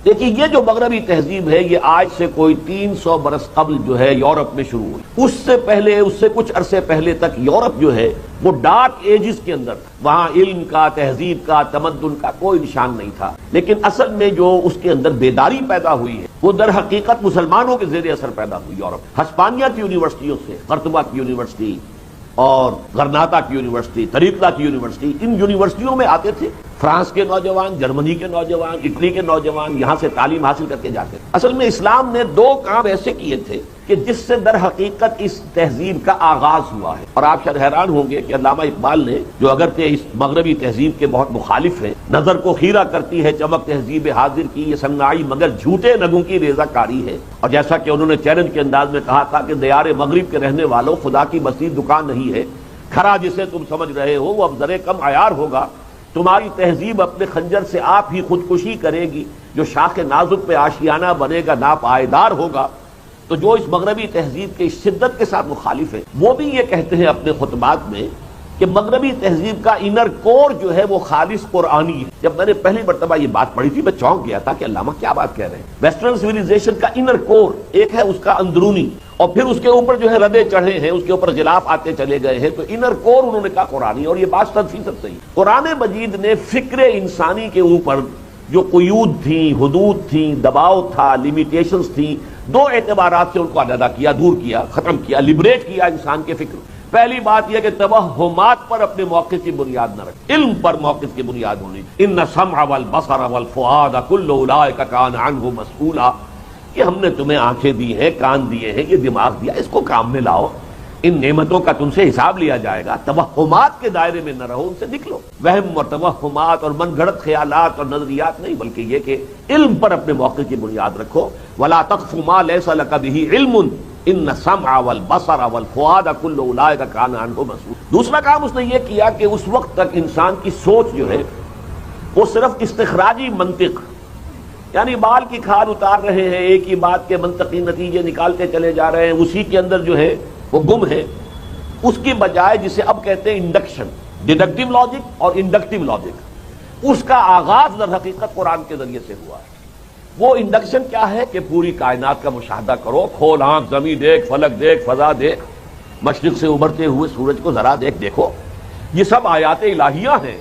دیکھیے یہ جو مغربی تہذیب ہے یہ آج سے کوئی 300 برس قبل جو ہے یورپ میں شروع ہوئی. اس سے پہلے، اس سے کچھ عرصے پہلے تک یورپ جو ہے وہ ڈارک ایجز کے اندر وہاں علم کا، تہذیب کا، تمدن کا کوئی نشان نہیں تھا. لیکن اصل میں جو اس کے اندر بیداری پیدا ہوئی ہے وہ در حقیقت مسلمانوں کے زیر اثر پیدا ہوئی. یورپ ہسپانیہ کی یونیورسٹیوں سے، قرطبہ کی یونیورسٹی اور غرناطہ کی یونیورسٹی، طریقہ کی یونیورسٹی، ان یونیورسٹیوں میں آتے تھے فرانس کے نوجوان، جرمنی کے نوجوان، اٹلی کے نوجوان یہاں سے تعلیم حاصل کر کے جاتے تھے. اصل میں اسلام نے دو کام ایسے کیے تھے کہ جس سے در حقیقت اس تہذیب کا آغاز ہوا ہے. اور آپ شاید حیران ہوں گے کہ علامہ اقبال نے، جو اگرچہ اس مغربی تہذیب کے بہت مخالف ہیں، نظر کو خیرہ کرتی ہے چمک تہذیب حاضر کی یہ صنائی مگر جھوٹے نگوں کی ریزہ کاری ہے. اور جیسا کہ انہوں نے چیلنج کے انداز میں کہا تھا کہ دیار مغرب کے رہنے والوں، خدا کی بستی دکان نہیں ہے، کھرا جسے تم سمجھ رہے ہو وہ اب ذرے کم عیار ہوگا. تمہاری تہذیب اپنے خنجر سے آپ ہی خودکشی کرے گی، جو شاخ نازک پہ آشیانہ بنے گا ناپائیدار ہوگا. تو جو اس مغربی تہذیب کے شدت کے ساتھ مخالف ہیں وہ بھی یہ کہتے ہیں اپنے خطبات میں کہ مغربی تہذیب کا انر کور جو ہے وہ خالص قرآنی ہے. جب میں نے پہلی مرتبہ یہ بات پڑھی تھی میں چونک گیا تھا کہ علامہ کیا بات کہہ رہے ہیں. ویسٹرن سویلائزیشن کا انر کور ایک ہے اس کا اندرونی، اور پھر اس کے اوپر جو ہے ردے چڑھے ہیں، اس کے اوپر غلاف آتے چلے گئے ہیں. تو انر کور انہوں نے کہا قرآنی، اور یہ بات 100% صحیح. قرآن مجید نے فکر انسانی کے اوپر جو قیود تھیں، حدود تھیں، دباؤ تھا، لیمیٹیشنز تھیں، دو اعتبارات سے ان کو علیحدہ کیا، دور کیا، ختم کیا، لبریٹ کیا انسان کے فکر. پہلی بات یہ کہ توہمات پر اپنے موقف کی بنیاد نہ رکھ، علم پر موقف کی بنیاد ہونی. ان السمع والبصر والفؤاد کل اولئک کان عنہ مسئولا، کہ ہم نے تمہیں آنکھیں دی ہیں، کان دیے ہیں، یہ دماغ دیا، اس کو کام میں لاؤ، ان نعمتوں کا تم سے حساب لیا جائے گا. توہمات کے دائرے میں نہ رہو، ان سے نکلو. وہم اور توہمات اور من گھڑت خیالات اور نظریات نہیں، بلکہ یہ کہ علم پر اپنے موقع کی بنیاد رکھو. ولا تقف ما ليس لك به علم ان السمع والبصر والفؤاد كل اولئک کان عنہ مسئولا. دوسرا کام اس نے یہ کیا کہ اس وقت تک انسان کی سوچ جو ہے وہ صرف استخراجی منطق، یعنی بال کی کھال اتار رہے ہیں، ایک ہی بات کے منطقی نتیجے نکالتے چلے جا رہے ہیں، اسی کے اندر جو ہے وہ گم ہے. اس کی بجائے جسے اب کہتے ہیں انڈکشن، ڈیڈکٹیو لاجک اور انڈکٹیو لاجک، اس کا آغاز در حقیقت قرآن کے ذریعے سے ہوا ہے. وہ انڈکشن کیا ہے کہ پوری کائنات کا مشاہدہ کرو، کھول آنکھ، زمین دیکھ، فلک دیکھ، فضا دیکھ، مشرق سے ابھرتے ہوئے سورج کو ذرا دیکھو. یہ سب آیات الہیہ ہیں.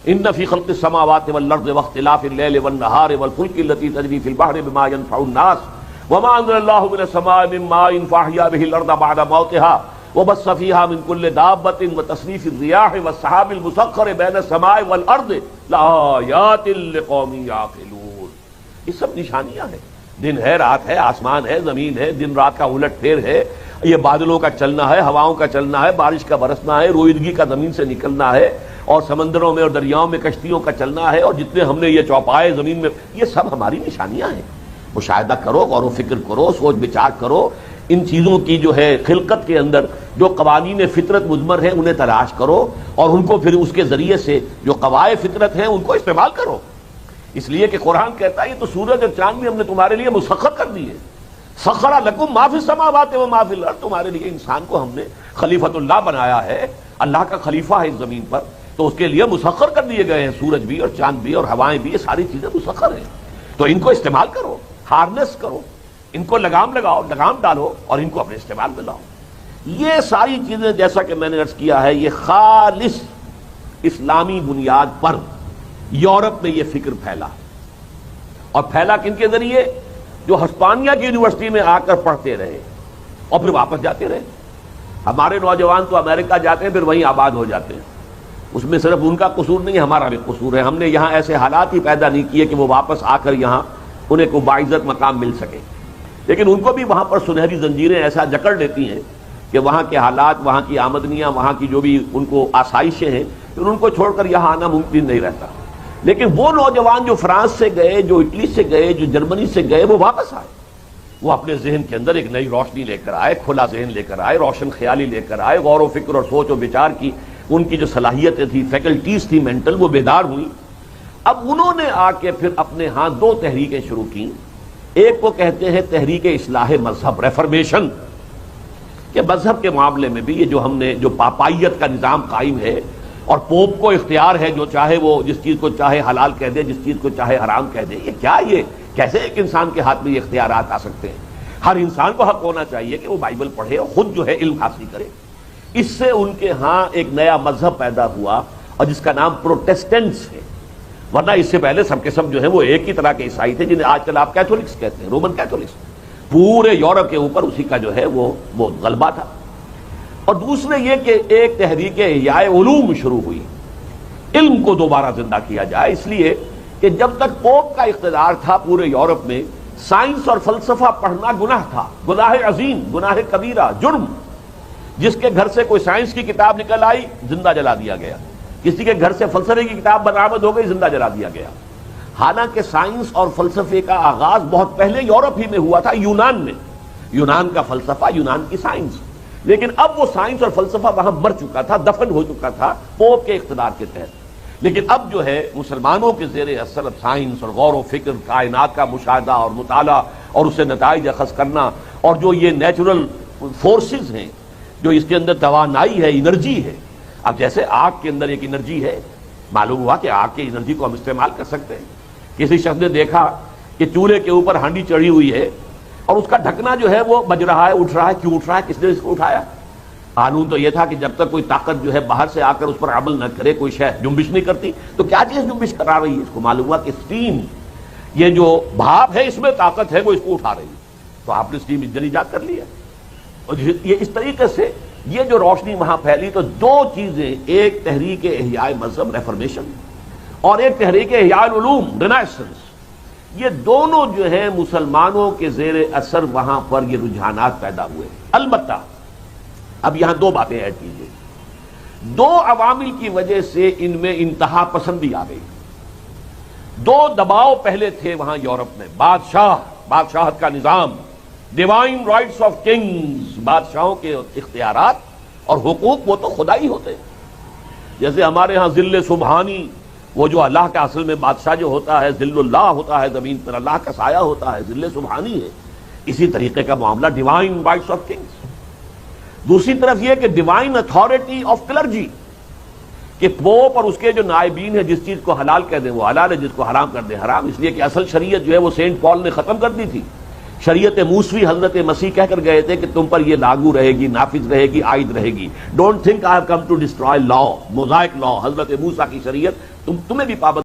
ان فی خلق السماوات والارض واختلاف اللیل والنہار والفلک التي تجری فی البحر بما ينفع الناس وما انزل اللہ من السماء من ماء فاحیا به الارض بعد موتها وبث فیہا من کل دابۃ وتصریف الرياح والسحاب المسخر بین السماء والارض لآیات لقوم یعقلون. یہ سب نشانیاں ہیں. دن ہے، رات ہے، آسمان ہے، زمین ہے، دن رات کا الٹ پھیر ہے، یہ بادلوں کا چلنا ہے، ہواؤں کا چلنا ہے، بارش کا برسنا ہے، روئیدگی کا زمین سے نکلنا ہے، اور سمندروں میں اور دریاؤں میں کشتیوں کا چلنا ہے، اور جتنے ہم نے یہ چوپائے زمین میں، یہ سب ہماری نشانیاں ہیں. مشاہدہ کرو، غور و فکر کرو، سوچ بچار کرو. ان چیزوں کی جو ہے خلقت کے اندر جو قوانین فطرت مضمر ہیں انہیں تلاش کرو، اور ان کو پھر اس کے ذریعے سے جو قواعد فطرت ہیں ان کو استعمال کرو. اس لیے کہ قرآن کہتا ہے یہ تو سورج اور چاند بھی ہم نے تمہارے لیے مسخر کر دیے. سخر لکم ما فی السماوات و ما فی الارض، تمہارے لیے انسان کو ہم نے خلیفۃ اللہ بنایا ہے، اللہ کا خلیفہ ہے اس زمین پر، تو اس کے لیے مسخر کر دیے گئے ہیں. سورج بھی اور چاند بھی اور ہوائیں بھی، یہ ساری چیزیں مسخر ہیں. تو ان کو استعمال کرو، ہارنس کرو، ان کو لگام لگاؤ، لگام ڈالو، اور ان کو اپنے استعمال میں لاؤ. یہ ساری چیزیں جیسا کہ میں نے عرض کیا ہے یہ خالص اسلامی بنیاد پر یورپ میں یہ فکر پھیلا. اور پھیلا کن کے ذریعے؟ جو ہسپانیہ کی یونیورسٹی میں آ کر پڑھتے رہے اور پھر واپس جاتے رہے. ہمارے نوجوان تو امریکہ جاتے ہیں پھر وہیں آباد ہو جاتے ہیں. اس میں صرف ان کا قصور نہیں، ہمارا بھی قصور ہے. ہم نے یہاں ایسے حالات ہی پیدا نہیں کیے کہ وہ واپس آ کر یہاں انہیں کو باعزت مقام مل سکے. لیکن ان کو بھی وہاں پر سنہری زنجیریں ایسا جکڑ لیتی ہیں کہ وہاں کے حالات، وہاں کی آمدنیاں، وہاں کی جو بھی ان کو آسائشیں ہیں، پھر ان کو چھوڑ کر یہاں آنا ممکن نہیں رہتا. لیکن وہ نوجوان جو فرانس سے گئے، جو اٹلی سے گئے، جو جرمنی سے گئے، وہ واپس آئے. وہ اپنے ذہن کے اندر ایک نئی روشنی لے کر آئے، کھلا ذہن لے کر آئے، روشن خیالی لے کر آئے، غور و فکر اور سوچ و بچار کی ان کی جو صلاحیتیں تھیں، فیکلٹیز تھی مینٹل، وہ بیدار ہوئی. اب انہوں نے آ کے پھر اپنے ہاں دو تحریکیں شروع کی. ایک کو کہتے ہیں تحریک اصلاح مذہب، ریفرمیشن، کہ مذہب کے معاملے میں بھی یہ جو ہم نے جو پاپائیت کا نظام قائم ہے اور پوپ کو اختیار ہے جو چاہے وہ جس چیز کو چاہے حلال کہہ دے، جس چیز کو چاہے حرام کہہ دے. یہ کیا کیسے ایک انسان کے ہاتھ میں یہ اختیارات آ سکتے ہیں؟ ہر انسان کو حق ہونا چاہیے کہ وہ بائبل پڑھے اور خود جو ہے علم حاصل کرے۔ اس سے ان کے ہاں ایک نیا مذہب پیدا ہوا اور جس کا نام پروٹیسٹنٹس ہے، ورنہ اس سے پہلے سب کے سب جو ہے وہ ایک ہی طرح کے عیسائی تھے جنہیں آج کل آپ کیتھولکس کہتے ہیں، رومن کیتھولکس۔ پورے یورپ کے اوپر اسی کا جو ہے وہ غلبہ تھا۔ اور دوسرے یہ کہ ایک تحریک احیاء علوم شروع ہوئی، علم کو دوبارہ زندہ کیا جائے، اس لیے کہ جب تک پوپ کا اقتدار تھا پورے یورپ میں سائنس اور فلسفہ پڑھنا گناہ تھا، گناہ عظیم، گناہ کبیرہ، جرم۔ جس کے گھر سے کوئی سائنس کی کتاب نکل آئی زندہ جلا دیا گیا، کسی کے گھر سے فلسفے کی کتاب برآمد ہو گئی زندہ جلا دیا گیا۔ حالانکہ سائنس اور فلسفے کا آغاز بہت پہلے یورپ ہی میں ہوا تھا، یونان میں، یونان کا فلسفہ، یونان کی سائنس۔ لیکن اب وہ سائنس اور فلسفہ وہاں مر چکا تھا، دفن ہو چکا تھا پوپ کے اقتدار کے تحت۔ لیکن اب جو ہے مسلمانوں کے زیر اثر اب سائنس اور غور و فکر، کائنات کا مشاہدہ اور مطالعہ اور اسے نتائج اخذ کرنا، اور جو یہ نیچرل فورسز ہیں، جو اس کے اندر توانائی ہے، انرجی ہے۔ اب جیسے آگ کے اندر ایک انرجی ہے، معلوم ہوا کہ آگ کی انرجی کو ہم استعمال کر سکتے ہیں۔ کسی شخص نے دیکھا کہ چولہے کے اوپر ہانڈی چڑھی ہوئی ہے اور اس کا ڈھکنا جو ہے وہ بج رہا ہے، اٹھ رہا ہے، کیوں اٹھ رہا ہے؟ کس نے اس کو اٹھایا؟ قانون تو یہ تھا کہ جب تک کوئی طاقت جو ہے باہر سے آ کر اس پر عمل نہ کرے، کوئی شے جنبش نہیں کرتی، تو کیا چیز جنبش کرا رہی ہے؟ اس کو معلوم ہوا کہ اسٹیم، یہ جو بھاپ ہے اس میں طاقت ہے، وہ اس کو اٹھا رہی ہے، تو آپ نے اسٹیم انجن ایجاد کر لیا۔ اور یہ اس طریقے سے یہ جو روشنی وہاں پھیلی، تو دو چیزیں، ایک تحریک احیاء مذہب ریفارمیشن اور ایک تحریک احیاء العلوم رینیسانس، یہ دونوں جو ہے مسلمانوں کے زیر اثر وہاں پر یہ رجحانات پیدا ہوئے۔ البتہ اب یہاں دو باتیں ایڈ کیجیے، دو عوامل کی وجہ سے ان میں انتہا پسندی آ گئی۔ دو دباؤ پہلے تھے وہاں یورپ میں، بادشاہت کا نظام، ڈیوائن رائٹس آف کنگز، بادشاہوں کے اختیارات اور حقوق وہ تو خدا ہی ہوتے ہیں۔ جیسے ہمارے ہاں ذل سبحانی، وہ جو اللہ کا اصل میں بادشاہ جو ہوتا ہے، ذل اللہ ہوتا ہے، زمین پر اللہ کا سایہ ہوتا ہے، ذل سبحانی ہے، اسی طریقے کا معاملہ ڈیوائن رائٹس آف کنگز۔ دوسری طرف یہ کہ ڈیوائن اتھارٹی آف کلرجی، کہ پوپ اور اس کے جو نائبین ہیں جس چیز کو حلال کہہ دیں وہ حلال ہے، جس کو حرام کر دیں حرام، اس لیے کہ اصل شریعت جو ہے وہ سینٹ پال نے ختم کر دی تھی۔ شریعت موسوی حضرت مسیح کہہ کر گئے تھے کہ تم پر یہ لاگو رہے گی، نافذ رہے گی، عائد رہے گی۔ Don't think I have come to destroy law, Mosaic law, حضرت موسیٰ کی شریعت تمہیں بھی پابند